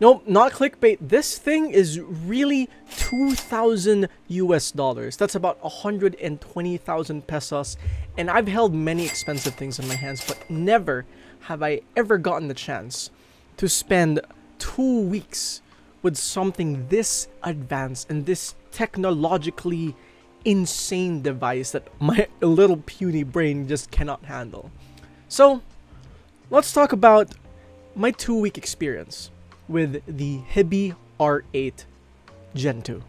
Nope, not clickbait. This thing is really 2,000 US dollars. That's about 120,000 pesos. And I've held many expensive things in my hands, but never have I ever gotten the chance to spend 2 weeks with something this advanced and this technologically insane device that my little puny brain just cannot handle. So, let's talk about my 2-week experience with the HiBy R8 Gen 2.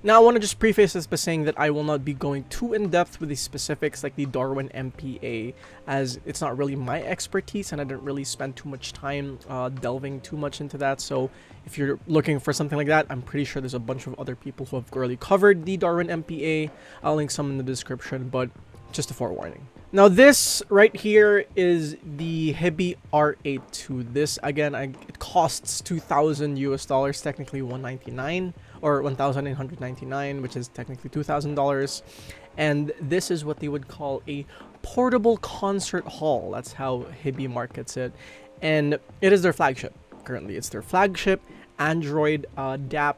Now, I want to just preface this by saying that I will not be going too in-depth with the specifics like the Darwin-MPA, as it's not really my expertise and I didn't really spend too much time delving too much into that. So if you're looking for something like that, I'm pretty sure there's a bunch of other people who have already covered the Darwin-MPA. I'll link some in the description, but just a forewarning. Now this right here is the HiBy R8 II. This again, it costs 2,000 US dollars, technically 199 or 1,999, which is technically $2,000. And this is what they would call a portable concert hall. That's how HiBy markets it, and it is their flagship. Currently, it's their flagship Android DAP,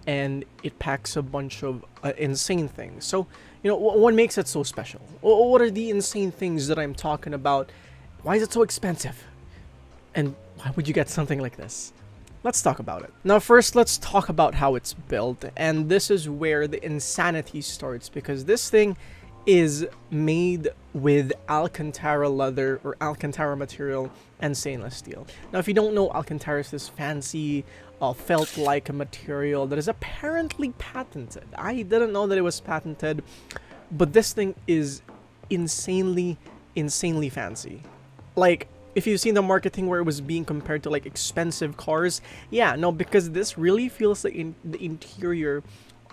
and it packs a bunch of insane things. So, you know, what makes it so special? What are the insane things that I'm talking about? Why is it so expensive? And why would you get something like this? Let's talk about it. Now, first, let's talk about how it's built. And this is where the insanity starts, because this thing is made with Alcantara leather or Alcantara material and stainless steel. Now, if you don't know, Alcantara is this fancy felt-like material that is apparently patented. I didn't know that it was patented, but this thing is insanely fancy. Like, if you've seen the marketing where it was being compared to like expensive cars, yeah, no, because this really feels like the interior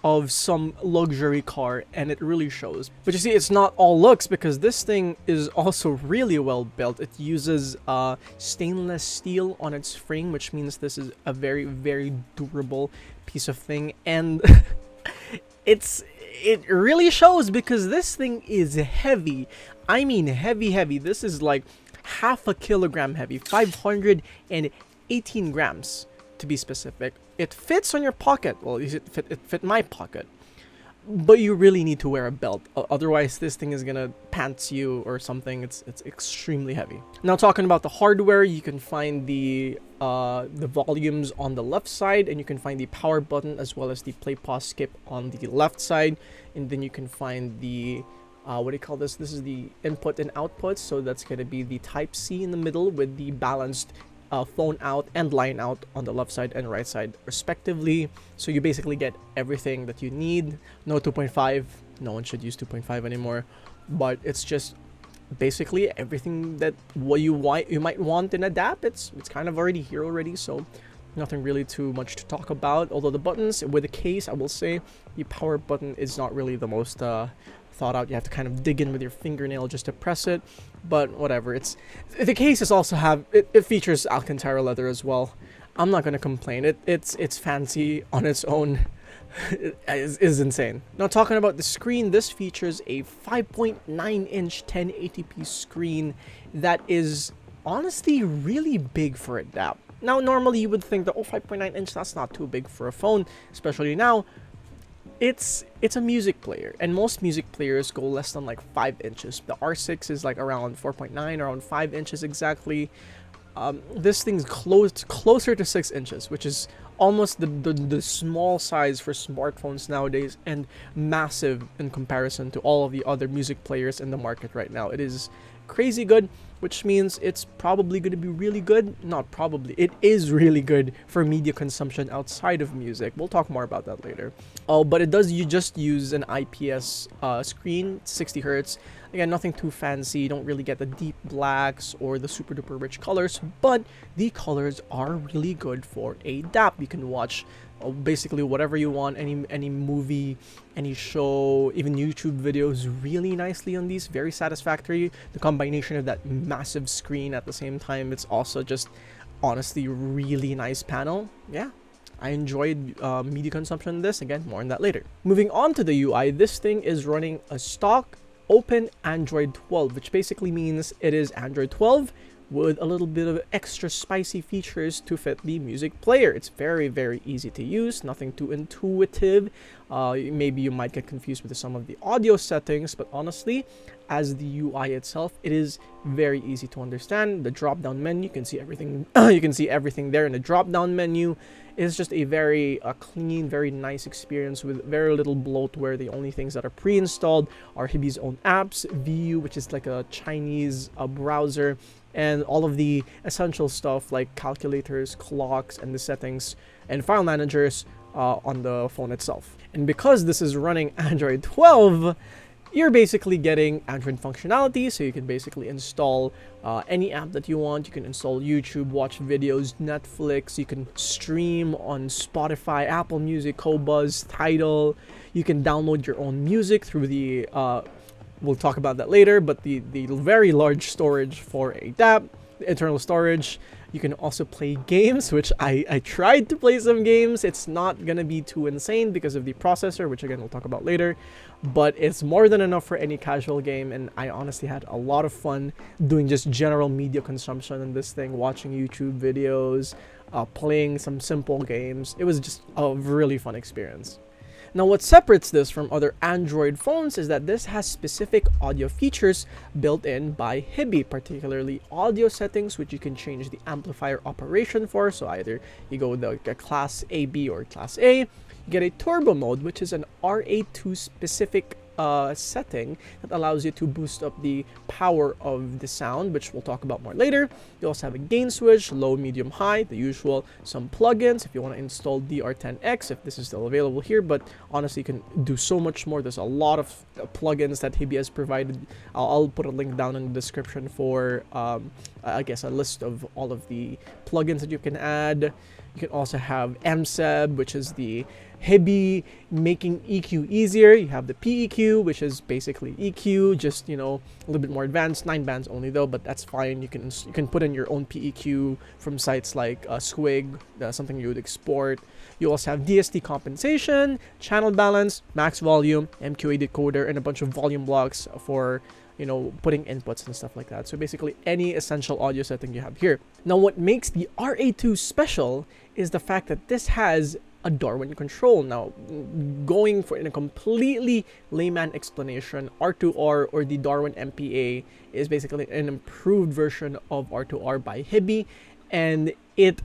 of some luxury car, and it really shows. But you see, it's not all looks, because this thing is also really well built. It uses stainless steel on its frame, which means this is a very durable piece of thing, and it really shows, because this thing is heavy. I mean heavy. This is like half a kilogram heavy, 518 grams to be specific. It fits on your pocket. Well, it fit my pocket, but you really need to wear a belt, otherwise this thing is gonna pants you or something. It's extremely heavy. Now, talking about the hardware, you can find the volumes on the left side, and you can find the power button as well as the play, pause, skip on the left side, and then you can find the what do you call this? This is the input and output, so that's going to be the type C in the middle with the balanced phone out and line out on the left side and right side respectively. So you basically get everything that you need. No 2.5, no one should use 2.5 anymore, but it's just basically everything that you might want in a DAP. It's kind of already here already, so nothing really too much to talk about. Although the buttons with the case, I will say the power button is not really the most thought out. You have to kind of dig in with your fingernail just to press it, but whatever. The case is also it features Alcantara leather as well. I'm not gonna complain. It's fancy on its own. It is insane. Now, talking about the screen, this features a 5.9-inch 1080p screen that is honestly really big for a DAP. Now, normally you would think that 5.9-inch, that's not too big for a phone, especially now. It's a music player, and most music players go less than like 5 inches. The R6 is like around 4.9, around 5 inches exactly. This thing's closer to 6 inches, which is almost the small size for smartphones nowadays, and massive in comparison to all of the other music players in the market right now. It is crazy good, which means it's probably going to be really good. Not probably, it is really good for media consumption outside of music. We'll talk more about that later. Oh, but it does just use an IPS screen, 60 hertz. Again, nothing too fancy. You don't really get the deep blacks or the super duper rich colors, but the colors are really good for a DAP. You can watch basically whatever you want, any movie, any show, even YouTube videos really nicely on these. Very satisfactory. The combination of that massive screen at the same time, it's also just honestly really nice panel. Yeah, I enjoyed media consumption in this. Again, more on that later. Moving on to the UI, this thing is running a stock open Android 12, which basically means it is Android 12 with a little bit of extra spicy features to fit the music player. It's very, very easy to use, nothing too intuitive. Maybe you might get confused with some of the audio settings, but honestly, as the UI itself, it is very easy to understand. The drop-down menu, you can see everything. You can see everything there in the drop-down menu. It's just a very clean, very nice experience with very little bloatware. The only things that are pre-installed are HiBy's own apps, VU, which is like a Chinese browser, and all of the essential stuff like calculators, clocks, and the settings and file managers on the phone itself. And because this is running Android 12, you're basically getting Android functionality, so you can basically install any app that you want. You can install YouTube, watch videos, Netflix, you can stream on Spotify, Apple Music, Qobuz, Tidal. You can download your own music through the, we'll talk about that later, but the very large storage for a DAP, internal storage. You can also play games, which I tried to play some games. It's not gonna be too insane because of the processor, which again we'll talk about later, but it's more than enough for any casual game, and I honestly had a lot of fun doing just general media consumption in this thing, watching YouTube videos, playing some simple games. It was just a really fun experience. Now, what separates this from other Android phones is that this has specific audio features built in by HiBy, particularly audio settings, which you can change the amplifier operation for. So either you go with the class AB or class A. You get a turbo mode, which is an R8 II specific setting that allows you to boost up the power of the sound, which we'll talk about more later. You also have a gain switch, low, medium, high, the usual, some plugins if you want to install DR10X, if this is still available here, but honestly you can do so much more. There's a lot of plugins that HiBy has provided. I'll put a link down in the description for I guess a list of all of the plugins that you can add. You can also have MSEB, which is the HiBy making EQ easier. You have the PEQ, which is basically EQ, just, you know, a little bit more advanced, 9 bands only though, but that's fine. You can put in your own PEQ from sites like Squig, something you would export. You also have DST compensation, channel balance, max volume, MQA decoder, and a bunch of volume blocks for, you know, putting inputs and stuff like that. So basically any essential audio setting you have here. Now, what makes the R8 II special is the fact that this has a Darwin control. Now, going for in a completely layman explanation, R2R or the Darwin-MPA is basically an improved version of R2R by HiBy, and it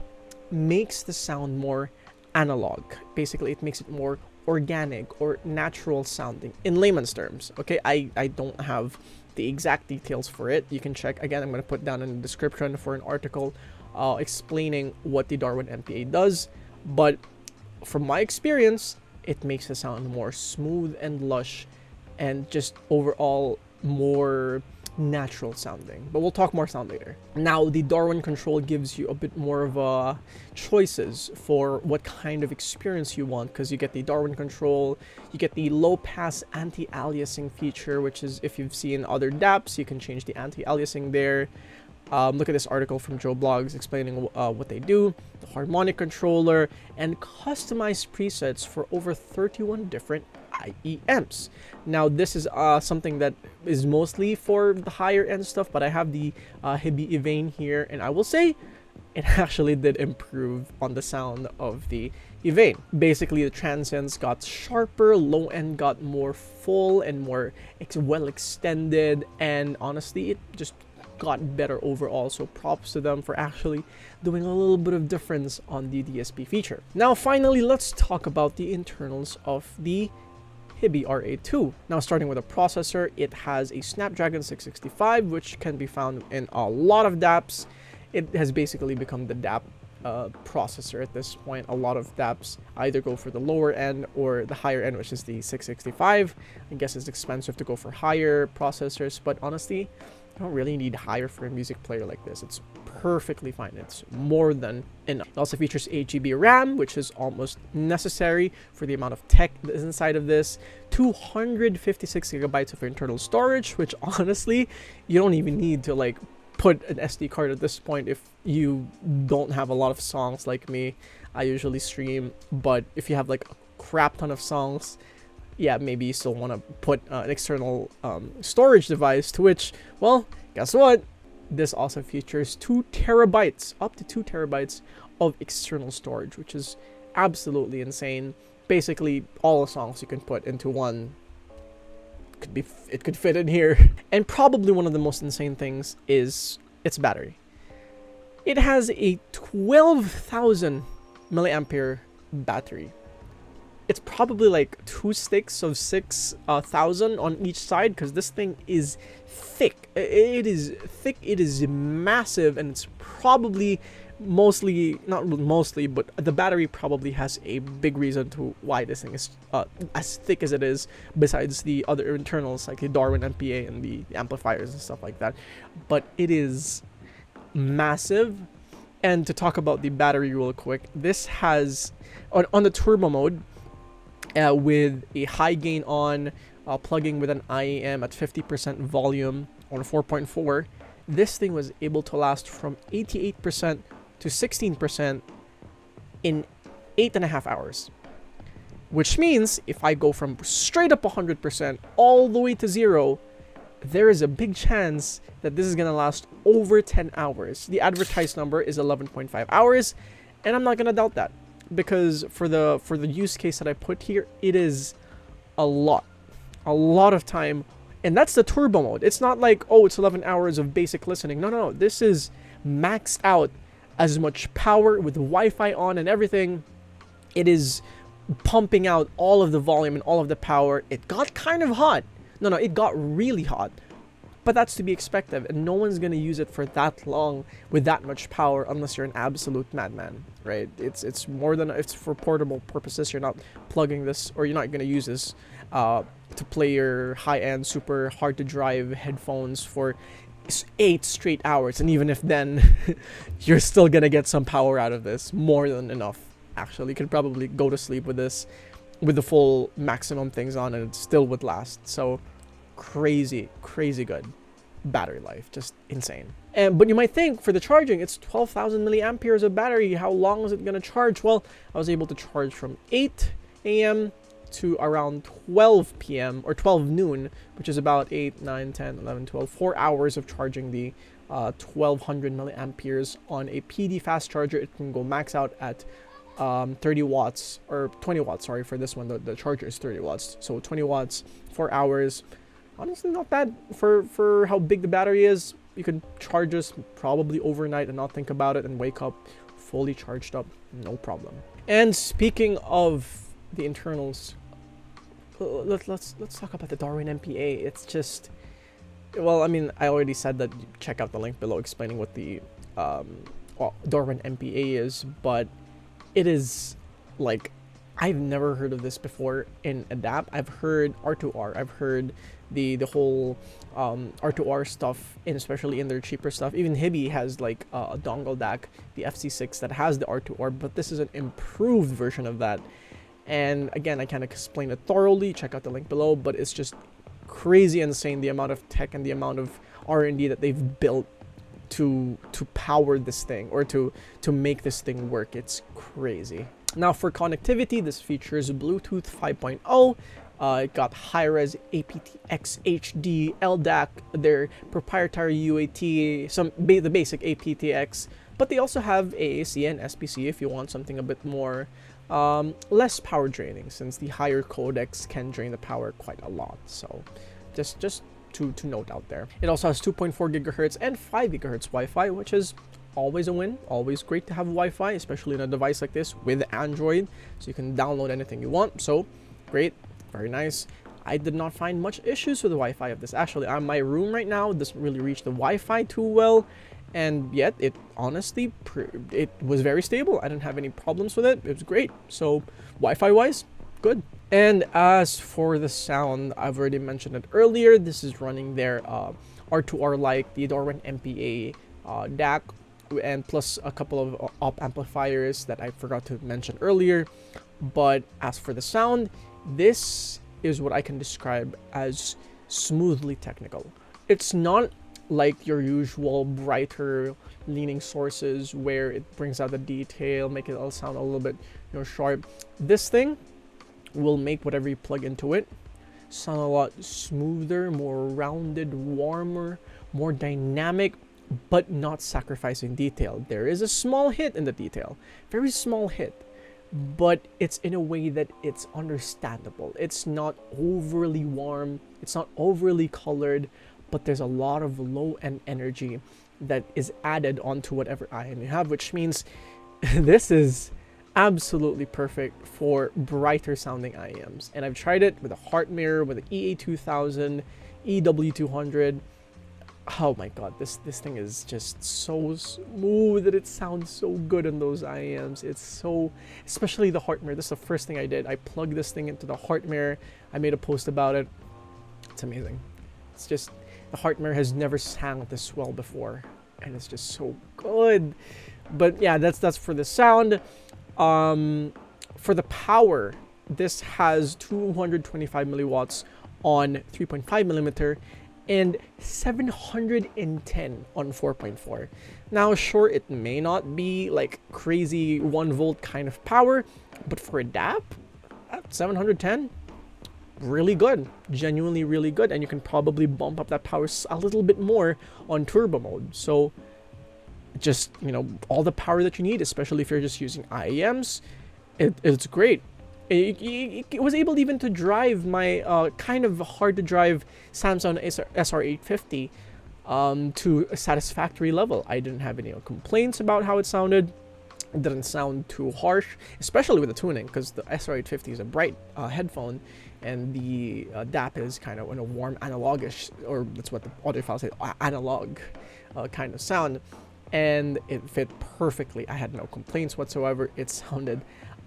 makes the sound more analog. Basically, it makes it more organic or natural sounding in layman's terms. Okay, I don't have the exact details for it. You can check again. I'm going to put down in the description for an article explaining what the Darwin-MPA does, but from my experience, it makes the sound more smooth and lush and just overall more natural sounding. But we'll talk more sound later. Now, the Darwin control gives you a bit more of choices for what kind of experience you want, because you get the Darwin control, you get the low pass anti-aliasing feature, which is, if you've seen other DAPs, you can change the anti-aliasing there. Look at this article from Joe Blogs explaining what they do, the harmonic controller, and customized presets for over 31 different IEMs. Now, this is something that is mostly for the higher end stuff, but I have the HiBy Evane here, and I will say it actually did improve on the sound of the Evane. Basically, the transients got sharper, low end got more full and more well extended, and honestly, it just got better overall, so props to them for actually doing a little bit of difference on the DSP feature. Now finally, let's talk about the internals of the HiBy R8 II. Now, starting with a processor, it has a Snapdragon 665, which can be found in a lot of DAPs. It has basically become the DAP processor at this point. A lot of DAPs either go for the lower end or the higher end, which is the 665. I guess it's expensive to go for higher processors, but honestly, I don't really need higher for a music player like this. It's perfectly fine. It's more than enough. It also features 8 GB RAM, which is almost necessary for the amount of tech that is inside of this. 256 gigabytes of internal storage, which honestly, you don't even need to like put an SD card at this point if you don't have a lot of songs like me. I usually stream, but if you have like a crap ton of songs, yeah, maybe you still want to put an external storage device, to which, well, guess what? this also features 2 terabytes, up to 2 terabytes of external storage, which is absolutely insane. Basically, all the songs you can put into one it could fit in here. And probably one of the most insane things is its battery. It has a 12,000 milliampere battery. It's probably like 2 sticks of 6,000 on each side, because this thing is thick. It is thick, it is massive, and it's probably not mostly, but the battery probably has a big reason to why this thing is as thick as it is, besides the other internals like the Darwin-MPA and the amplifiers and stuff like that. But it is massive. And to talk about the battery real quick, this has on the turbo mode, with a high gain on, plugging with an IEM at 50% volume on 4.4, this thing was able to last from 88% to 16% in 8.5 hours. Which means if I go from straight up 100% all the way to 0, there is a big chance that this is going to last over 10 hours. The advertised number is 11.5 hours, and I'm not going to doubt that, because for the use case that I put here, it is a lot of time. And that's the turbo mode. It's not like, oh, it's 11 hours of basic listening. No. This is maxed out, as much power with Wi-Fi on and everything. It is pumping out all of the volume and all of the power. It got kind of hot. No, it got really hot. But that's to be expected, and no one's going to use it for that long with that much power unless you're an absolute madman, right? It's more than, it's for portable purposes. You're not plugging this, or you're not going to use this to play your high-end, super hard-to-drive headphones for 8 straight hours. And even if then, you're still going to get some power out of this. More than enough, actually. You could probably go to sleep with this, with the full maximum things on, and it still would last. So crazy good battery life, just insane. But you might think, for the charging, it's 12,000 milliamperes of battery, how long is it going to charge? Well, I was able to charge from 8 a.m. to around 12 p.m. or 12 noon, which is about 8, 9, 10, 11, 12, 4 hours of charging the 1200 milliamperes on a PD fast charger. It can go max out at 30 watts, or 20 watts, sorry, for this one. The charger is 30 watts, so 20 watts, 4 hours. Honestly, not bad for how big the battery is. You can charge this probably overnight and not think about it, and wake up fully charged up, no problem. And speaking of the internals, let's talk about the Darwin-MPA. It's just, well, I mean, I already said that. Check out the link below explaining what the Darwin-MPA is, but it is like, I've never heard of this before in Adapt. I've heard R2R. I've heard the whole R2R stuff, and especially in their cheaper stuff. Even HiBy has like a dongle DAC, the FC6, that has the R2R, but this is an improved version of that. And again, I can't explain it thoroughly. Check out the link below, but it's just crazy insane, the amount of tech and the amount of R&D that they've built to power this thing, or to make this thing work. It's crazy. Now for connectivity, this features Bluetooth 5.0. It got high-res aptX HD, LDAC, their proprietary UAT, the basic aptX, but they also have AAC and SPC if you want something a bit more less power draining, since the higher codecs can drain the power quite a lot. So just to note out there. It also has 2.4 gigahertz and 5 gigahertz Wi-Fi, which is always a win. Always great to have Wi-Fi, especially in a device like this with Android, so you can download anything you want. So great, very nice. I did not find much issues with the Wi-Fi of this. Actually, my room right now doesn't really reach the Wi-Fi too well, and yet it honestly it was very stable. I didn't have any problems with it. It was great. So Wi-Fi wise, good. And as for the sound, I've already mentioned it earlier. This is running their R2R, like the Darwin-MPA DAC, and plus a couple of op amplifiers that I forgot to mention earlier. But as for the sound, this is what I can describe as smoothly technical. It's not like your usual brighter leaning sources where it brings out the detail, make it all sound a little bit, sharp. This thing will make whatever you plug into it sound a lot smoother, more rounded, warmer, more dynamic, but not sacrificing detail. There is a small hit in the detail, very small hit, but it's in a way that it's understandable. It's not overly warm, it's not overly colored, but there's a lot of low end energy that is added onto whatever IM you have, which means this is absolutely perfect for brighter sounding IEMs. And I've tried it with a heart mirror, with an EA2000, EW200. Oh my god, this thing is just so smooth that it sounds so good on those IEMs. It's so, especially the heart mirror. This is the first thing I did. I plugged this thing into the heart mirror. I made a post about it. It's amazing. It's just, the heart mirror has never sang this well before, and it's just so good. But yeah, that's for the sound. For the power, this has 225 milliwatts on 3.5 millimeter and 710 on 4.4. Now, sure, it may not be like crazy 1 volt kind of power, but for a DAP, 710, really good, genuinely really good. And you can probably bump up that power a little bit more on turbo mode. So just, you know, all the power that you need, especially if you're just using IEMs, it's great. It was able even to drive my kind of hard to drive Samsung SR850 to a satisfactory level. I didn't have any complaints about how it sounded. It didn't sound too harsh, especially with the tuning, because the SR850 is a bright headphone, and the DAP is kind of in a warm analogish, or that's what the audiophile say, analog kind of sound. And it fit perfectly. I had no complaints whatsoever. It sounded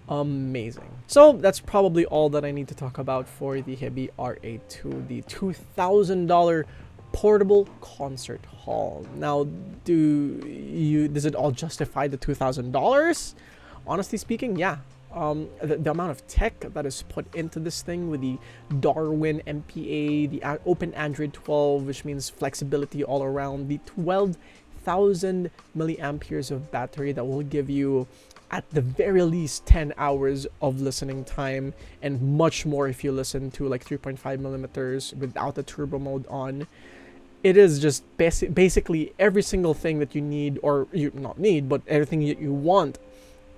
amazing. So that's probably all that I need to talk about for the HiBy R8 II, the $2,000 portable concert hall. Now, does it all justify the $2,000? Honestly speaking, yeah. The amount of tech that is put into this thing with the Darwin-MPA, the Open Android 12, which means flexibility all around, the 12,000 milliamperes of battery that will give you at the very least 10 hours of listening time, and much more if you listen to like 3.5 millimeters without the turbo mode on. It is just basically every single thing that you need, or you not need, but everything that you want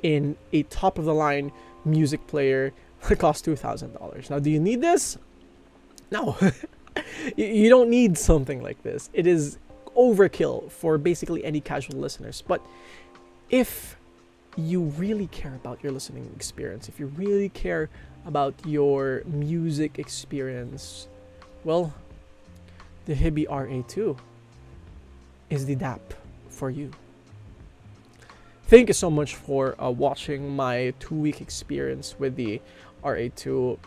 in a top of the line music player that costs $2,000. Now, do you need this? No. You don't need something like this. It is overkill for basically any casual listeners. But if you really care about your listening experience, if you really care about your music experience, well, the HiBy R8 II is the DAP for you. Thank you so much for watching my 2-week experience with the R8 II.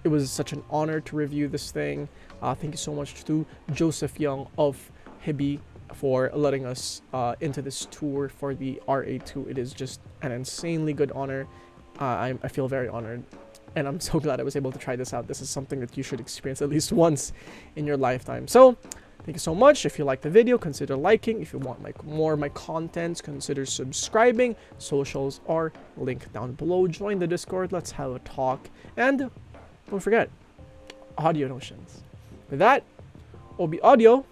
It was such an honor to review this thing. Thank you so much to Joseph Young of HiBy for letting us into this tour for the R8 II. It is just an insanely good honor. I feel very honored, and I'm so glad I was able to try this out. This is something that you should experience at least once in your lifetime. So thank you so much. If you liked the video, consider liking. If you want more of my contents, consider subscribing. Socials are linked down below. Join the Discord. Let's have a talk. And don't forget, audio notions. With that, Obie Audio